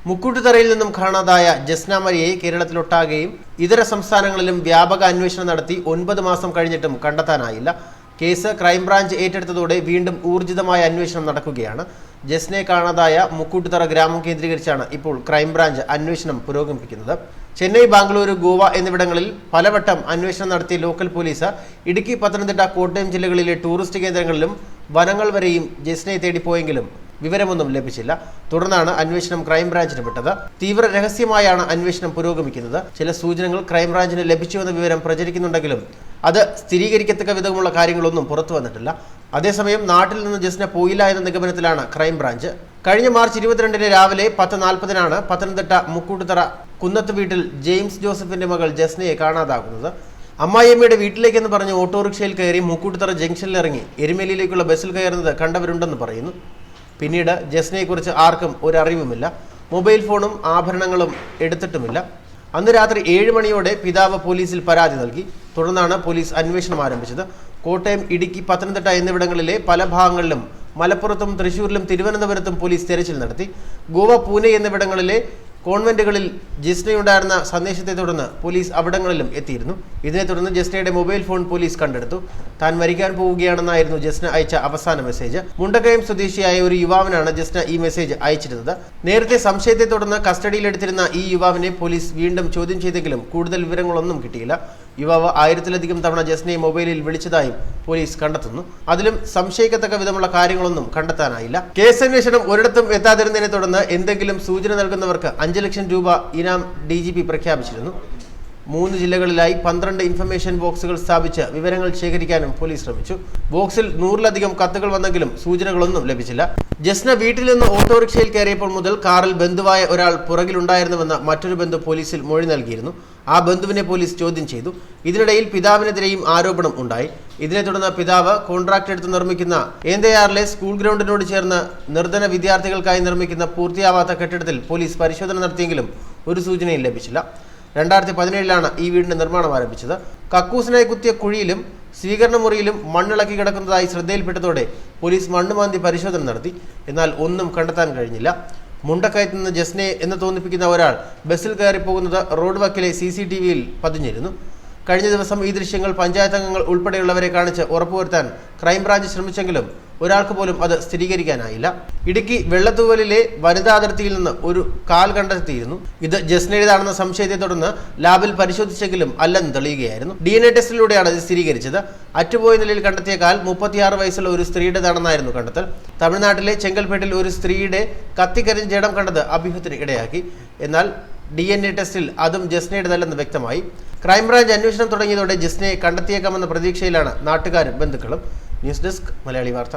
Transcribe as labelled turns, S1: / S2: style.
S1: മുക്കൂട്ടുതറയിൽ നിന്നും കാണാതായ ജസ്ന മരിയയെ കേരളത്തിലൊട്ടാകെയും ഇതര സംസ്ഥാനങ്ങളിലും വ്യാപക അന്വേഷണം നടത്തി 9 മാസം കഴിഞ്ഞിട്ടും കണ്ടെത്താനായില്ല. കേസ് ക്രൈംബ്രാഞ്ച് ഏറ്റെടുത്തതോടെ വീണ്ടും ഊർജിതമായ അന്വേഷണം നടക്കുകയാണ്. ജസ്നയെ കാണാതായ മുക്കൂട്ടുതറ ഗ്രാമം കേന്ദ്രീകരിച്ചാണ് ഇപ്പോൾ ക്രൈംബ്രാഞ്ച് അന്വേഷണം പുരോഗമിക്കുന്നത്. ചെന്നൈ, ബാംഗ്ലൂരു, ഗോവ എന്നിവിടങ്ങളിൽ പലവട്ടം അന്വേഷണം നടത്തിയ ലോക്കൽ പോലീസ് ഇടുക്കി, പത്തനംതിട്ട, കോട്ടയം ജില്ലകളിലെ ടൂറിസ്റ്റ് കേന്ദ്രങ്ങളിലും വനങ്ങൾ വരെയും ജസ്നയെ തേടിപ്പോയെങ്കിലും വിവരമൊന്നും ലഭിച്ചില്ല. തുടർന്നാണ് അന്വേഷണം ക്രൈംബ്രാഞ്ചിന് വിട്ടത്. തീവ്ര രഹസ്യമായാണ് അന്വേഷണം പുരോഗമിക്കുന്നത്. ചില സൂചനകൾ ക്രൈംബ്രാഞ്ചിന് ലഭിച്ചുവെന്ന വിവരം പ്രചരിക്കുന്നുണ്ടെങ്കിലും അത് സ്ഥിരീകരിക്കത്തക്ക വിധമുള്ള കാര്യങ്ങളൊന്നും പുറത്തു വന്നിട്ടില്ല. അതേസമയം നാട്ടിൽ നിന്ന് ജസ്ന പോയില്ല എന്ന നിഗമനത്തിലാണ് ക്രൈംബ്രാഞ്ച്. കഴിഞ്ഞ മാർച്ച് 22 രാവിലെ 10:40 പത്തനംതിട്ട മുക്കൂട്ടുതറ കുന്നത്ത് വീട്ടിൽ ജെയിംസ് ജോസഫിന്റെ മകൾ ജസ്നയെ കാണാതാകുന്നത്. അമ്മായിയമ്മയുടെ വീട്ടിലേക്കെന്ന് പറഞ്ഞ് ഓട്ടോറിക്ഷയിൽ കയറി മുക്കൂട്ടുതറ ജംഗ്ഷനിൽ ഇറങ്ങി എരുമേലിയിലേക്കുള്ള ബസ്സിൽ കയറുന്നത് കണ്ടവരുണ്ടെന്ന് പറയുന്നു. പിന്നീട് ജസ്നയെക്കുറിച്ച് ആർക്കും ഒരറിവുമില്ല. മൊബൈൽ ഫോണും ആഭരണങ്ങളും എടുത്തിട്ടുമില്ല. അന്ന് രാത്രി 7 മണിയോടെ പിതാവ് പോലീസിൽ പരാതി നൽകി. തുടർന്നാണ് പോലീസ് അന്വേഷണം ആരംഭിച്ചത്. കോട്ടയം, ഇടുക്കി, പത്തനംതിട്ട എന്നിവിടങ്ങളിലെ പല ഭാഗങ്ങളിലും മലപ്പുറത്തും തൃശൂരിലും തിരുവനന്തപുരത്തും പോലീസ് തെരച്ചിൽ നടത്തി. ഗോവ, പൂനെ എന്നിവിടങ്ങളിലെ കോൺവെന്റുകളിൽ ജസ്നയുണ്ടായിരുന്ന സന്ദേശത്തെ തുടർന്ന് പോലീസ് അവിടങ്ങളിലും എത്തിയിരുന്നു. ഇതിനെ തുടർന്ന് ജസ്നയുടെ മൊബൈൽ ഫോൺ പോലീസ് കണ്ടെടുത്തു. താൻ മരിക്കാൻ പോവുകയാണെന്നായിരുന്നു ജസ്ന അയച്ച അവസാന മെസ്സേജ്. മുണ്ടക്കയം സ്വദേശിയായ ഒരു യുവാവിനാണ് ജസ്ന ഈ മെസ്സേജ് അയച്ചിരുന്നത്. നേരത്തെ സംശയത്തെ തുടർന്ന് കസ്റ്റഡിയിലെടുത്തിരുന്ന ഈ യുവാവിനെ പോലീസ് വീണ്ടും ചോദ്യം ചെയ്തെങ്കിലും കൂടുതൽ വിവരങ്ങളൊന്നും കിട്ടിയില്ല. യുവാവ് 1000-ലധികം തവണ ജസ്നയെ മൊബൈലിൽ വിളിച്ചതായും പോലീസ് കണ്ടെത്തുന്നു. അതിലും സംശയിക്കത്തക്ക വിധമുള്ള കാര്യങ്ങളൊന്നും കണ്ടെത്താനായില്ല. കേസന്വേഷണം ഒരിടത്തും എത്താതിരുന്നതിനെ തുടർന്ന് എന്തെങ്കിലും സൂചന നൽകുന്നവർക്ക് 5 ലക്ഷം രൂപ ഇനാം DGP പ്രഖ്യാപിച്ചിരുന്നു. 3 ജില്ലകളിലായി 12 ഇൻഫർമേഷൻ ബോക്സുകൾ സ്ഥാപിച്ച് വിവരങ്ങൾ ശേഖരിക്കാനും പോലീസ് ശ്രമിച്ചു. ബോക്സിൽ 100-ലധികം കത്തുകൾ വന്നെങ്കിലും സൂചനകളൊന്നും ലഭിച്ചില്ല. ജസ്ന വീട്ടിൽ നിന്ന് ഓട്ടോറിക്ഷയിൽ കയറിയപ്പോൾ മുതൽ കാറിൽ ബന്ധുവായ ഒരാൾ പുറകിലുണ്ടായിരുന്നുവെന്ന് മറ്റൊരു ബന്ധു പോലീസിൽ മൊഴി നൽകിയിരുന്നു. ആ ബന്ധുവിനെ പോലീസ് ചോദ്യം ചെയ്തു. ഇതിനിടയിൽ പിതാവിനെതിരെയും ആരോപണം ഉണ്ടായി. ഇതിനെ തുടർന്ന് പിതാവ് കോൺട്രാക്ട് എടുത്ത് നിർമ്മിക്കുന്ന ഏന്തയാറിലെ സ്കൂൾ ഗ്രൗണ്ടിനോട് ചേർന്ന് നിർധന വിദ്യാർത്ഥികൾക്കായി നിർമ്മിക്കുന്ന പൂർത്തിയാവാത്ത കെട്ടിടത്തിൽ പോലീസ് പരിശോധന നടത്തിയെങ്കിലും ഒരു സൂചനയും ലഭിച്ചില്ല. 2017 ഈ വീടിന്റെ നിർമ്മാണം ആരംഭിച്ചത്. കക്കൂസിനായി കുത്തിയ കുഴിയിലും സ്വീകരണ മുറിയിലും മണ്ണിളക്കി കിടക്കുന്നതായി ശ്രദ്ധയിൽപ്പെട്ടതോടെ പോലീസ് മണ്ണുമാന്തി പരിശോധന നടത്തി. എന്നാൽ ഒന്നും കണ്ടെത്താൻ കഴിഞ്ഞില്ല. മുണ്ടക്കയത്ത് നിന്ന് ജസ്നയെ എന്ന് തോന്നിപ്പിക്കുന്ന ഒരാൾ ബസ്സിൽ കയറിപ്പോകുന്നത് റോഡ് വക്കിലെ CCTVയിൽ പതിഞ്ഞിരുന്നു. കഴിഞ്ഞ ദിവസം ഈ ദൃശ്യങ്ങൾ പഞ്ചായത്ത് അംഗങ്ങൾ ഉൾപ്പെടെയുള്ളവരെ കാണിച്ച് ഉറപ്പുവരുത്താൻ ക്രൈംബ്രാഞ്ച് ശ്രമിച്ചെങ്കിലും ഒരാൾക്ക് പോലും അത് സ്ഥിരീകരിക്കാനായില്ല. ഇടുക്കി വെള്ളത്തൂവലിലെ വനിതാ അതിർത്തിയിൽ നിന്ന് ഒരു കാൽ കണ്ടെത്തിയിരുന്നു. ഇത് ജസ്നയുടേതാണെന്ന സംശയത്തെ തുടർന്ന് ലാബിൽ പരിശോധിച്ചെങ്കിലും അല്ലെന്ന് തെളിയുകയായിരുന്നു. DNA ടെസ്റ്റിലൂടെയാണ് ഇത് സ്ഥിരീകരിച്ചത്. അറ്റുപോയ നിലയിൽ കണ്ടെത്തിയ കാൽ 36 വയസ്സുള്ള ഒരു സ്ത്രീയുടേതാണെന്നായിരുന്നു കണ്ടെത്തൽ. തമിഴ്നാട്ടിലെ ചെങ്കൽപ്പേട്ടിൽ ഒരു സ്ത്രീയുടെ കത്തിക്കരിഞ്ഞ ജഡം കണ്ടത് അഭ്യൂഹത്തിന് ഇടയാക്കി. എന്നാൽ DNA ടെസ്റ്റിൽ അതും ജസ്നയുടേതല്ലെന്ന് വ്യക്തമായി. ക്രൈംബ്രാഞ്ച് അന്വേഷണം തുടങ്ങിയതോടെ ജസ്നയെ കണ്ടെത്തിയേക്കാമെന്ന പ്രതീക്ഷയിലാണ് നാട്ടുകാരും ബന്ധുക്കളും. ന്യൂസ് ഡെസ്ക്, മലയാളി വാർത്ത.